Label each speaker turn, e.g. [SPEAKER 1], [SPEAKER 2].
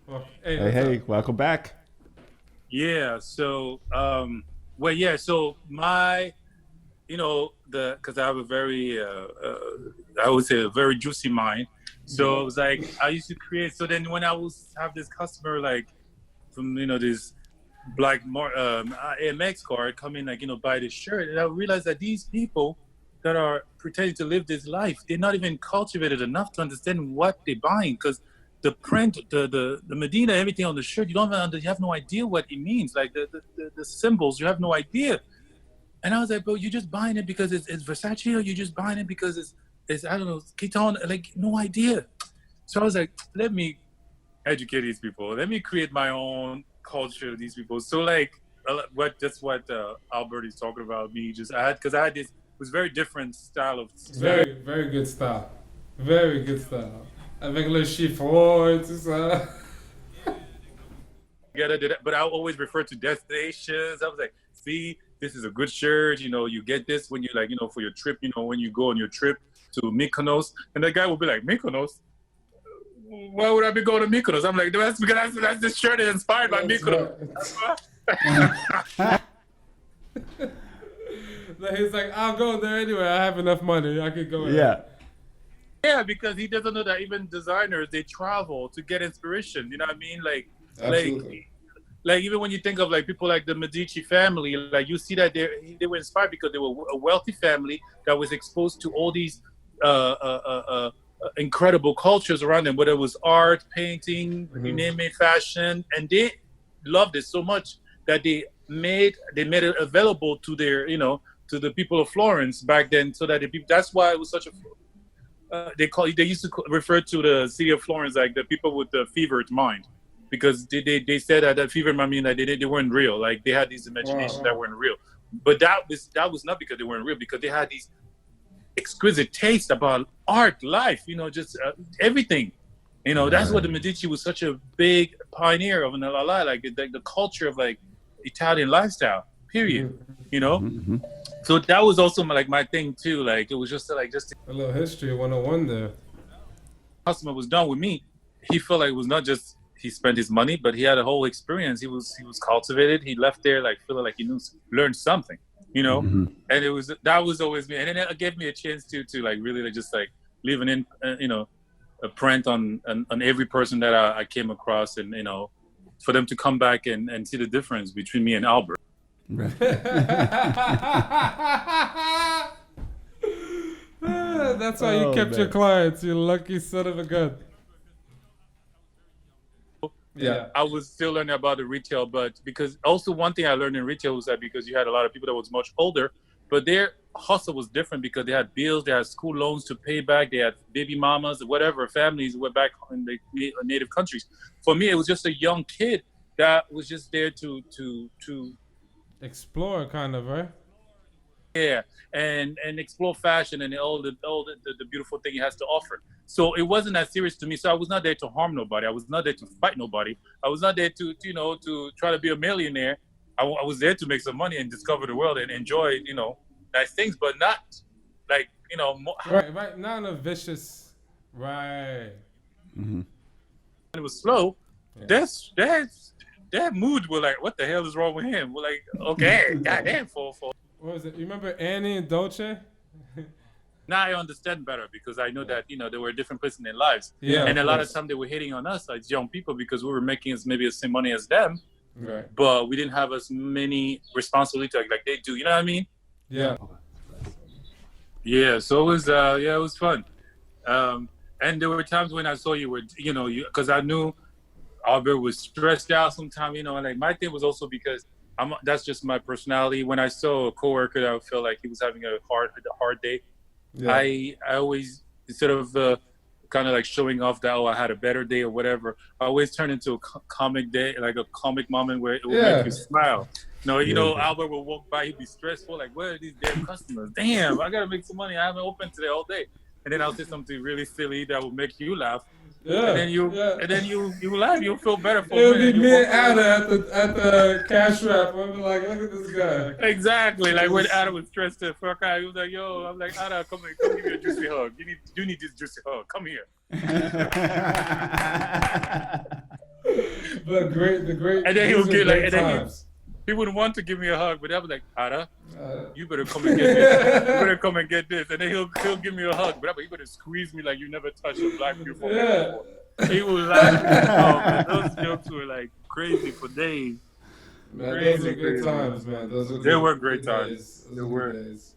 [SPEAKER 1] Well,
[SPEAKER 2] Hey, welcome back.
[SPEAKER 3] Yeah. Well, yeah. So my, because I have a very, I would say, a very juicy mind. So it was like I used to create. So then when I was have this customer like from this AMX card come in like buy this shirt, and I realized that these people that are pretending to live this life, they're not even cultivated enough to understand what they're buying because the print, the Medina, everything on the shirt, you have no idea what it means. Like the symbols, you have no idea. And I was like, bro, you're just buying it because it's Versace, or you're just buying it because it's I don't know, Keaton, like no idea. So I was like, let me educate these people. Let me create my own culture of these people. So like, what Albert is talking about. Me just because I had this was very different style of
[SPEAKER 1] very, very good style. Very good style. Avec le chiffon et tout ça.
[SPEAKER 3] together. But I always refer to destinations. I was like, see, this is a good shirt. You get this when you like, for your trip. When you go on your trip to Mykonos, and the guy will be like, Mykonos. Why would I be going to Mykonos? I'm like, that's because that's this shirt is inspired by Mykonos.
[SPEAKER 1] Right. He's like, I'll go there anyway. I have enough money. I could go there.
[SPEAKER 3] Yeah, because he doesn't know that even designers, they travel to get inspiration. You know what I mean?
[SPEAKER 1] Absolutely.
[SPEAKER 3] Like even when you think of like people like the Medici family, like you see that they were inspired because they were a wealthy family that was exposed to all these incredible cultures around them, whether it was art, painting, you name it, fashion, and they loved it so much that they made it available to their to the people of Florence back then, so that the people. That's why it was such a. They used to refer to the city of Florence like the people with the fevered mind, because they said that fevered mind mean that they weren't real. Like they had these imaginations that weren't real. But that was not because they weren't real, because they had these exquisite taste about art, life, just everything. That's what the Medici was such a big pioneer of in LA, like the culture of like Italian lifestyle, period. So that was also my thing too. Like it was just a
[SPEAKER 1] little history 101 there.
[SPEAKER 3] Customer was done with me. He felt like it was not just he spent his money, but he had a whole experience. He was cultivated. He left there like feeling like he learned something. And that was always me. And then it gave me a chance to like really like just like leaving in a print on every person that I came across, and for them to come back and see the difference between me and Albert.
[SPEAKER 1] That's why you kept your clients, you lucky son of a gun. Yeah,
[SPEAKER 3] I was still learning about the retail, but because also one thing I learned in retail was that because you had a lot of people that was much older, but their hustle was different because they had bills, they had school loans to pay back, they had baby mamas, whatever, families were back in the native countries. For me, it was just a young kid that was just there to
[SPEAKER 1] explore, kind of, right?
[SPEAKER 3] Yeah, and explore fashion and all the beautiful thing it has to offer. So it wasn't that serious to me. So I was not there to harm nobody. I was not there to fight nobody. I was not there to to try to be a millionaire. I was there to make some money and discover the world and enjoy nice things, but not like
[SPEAKER 1] right, not in a vicious right.
[SPEAKER 3] It was slow. Yeah. That mood was like, what the hell is wrong with him? We're like, okay, goddamn, for.
[SPEAKER 1] What was it? You remember Annie and Dolce?
[SPEAKER 3] Now I understand better because I know that they were different places in their lives.
[SPEAKER 1] Yeah,
[SPEAKER 3] and a lot of time they were hitting on us as young people because we were making maybe the same money as them,
[SPEAKER 1] right?
[SPEAKER 3] But we didn't have as many responsibilities like they do. You know what I mean?
[SPEAKER 1] Yeah.
[SPEAKER 3] Yeah. So it was it was fun. And there were times when I saw you were because I knew Albert was stressed out sometimes. And like my thing was also because that's just my personality. When I saw a coworker that I felt like he was having a hard day, yeah. I always, instead of kind of like showing off that I had a better day or whatever, I always turn into a comic day, like a comic moment where it will make you smile. Albert will walk by, he'd be stressful, like, where are these damn customers? Damn, I gotta make some money. I haven't opened today all day. And then I'll say something really silly that will make you laugh.
[SPEAKER 1] Yeah,
[SPEAKER 3] and then you laugh. You'll feel better for
[SPEAKER 1] it'll be me and Ada at the cash wrap. I'll be like, look at this guy.
[SPEAKER 3] Exactly. Like when Ada was stressed the fuck out, he was like, yo, I'm like, Ada, come here, come give me a juicy hug. You need this juicy hug. Come here.
[SPEAKER 1] But the great.
[SPEAKER 3] And then he'll
[SPEAKER 1] these are
[SPEAKER 3] get like,
[SPEAKER 1] great
[SPEAKER 3] and then
[SPEAKER 1] times.
[SPEAKER 3] he wouldn't want to give me a hug, but I was like, Ada,
[SPEAKER 1] Uh,
[SPEAKER 3] you better come and get this. You better come and get this. And then he'll give me a hug, but he better squeeze me like you never touched a black beautiful man
[SPEAKER 1] Yeah.
[SPEAKER 3] before. He will laugh. Oh, man, those jokes were like crazy for days.
[SPEAKER 1] Man,
[SPEAKER 3] Crazy,
[SPEAKER 1] those were good
[SPEAKER 3] crazy.
[SPEAKER 1] times, man. Those were
[SPEAKER 3] They
[SPEAKER 1] good,
[SPEAKER 3] were great
[SPEAKER 1] good
[SPEAKER 3] times.
[SPEAKER 1] days. Those
[SPEAKER 3] They
[SPEAKER 1] were
[SPEAKER 3] were.
[SPEAKER 1] good days.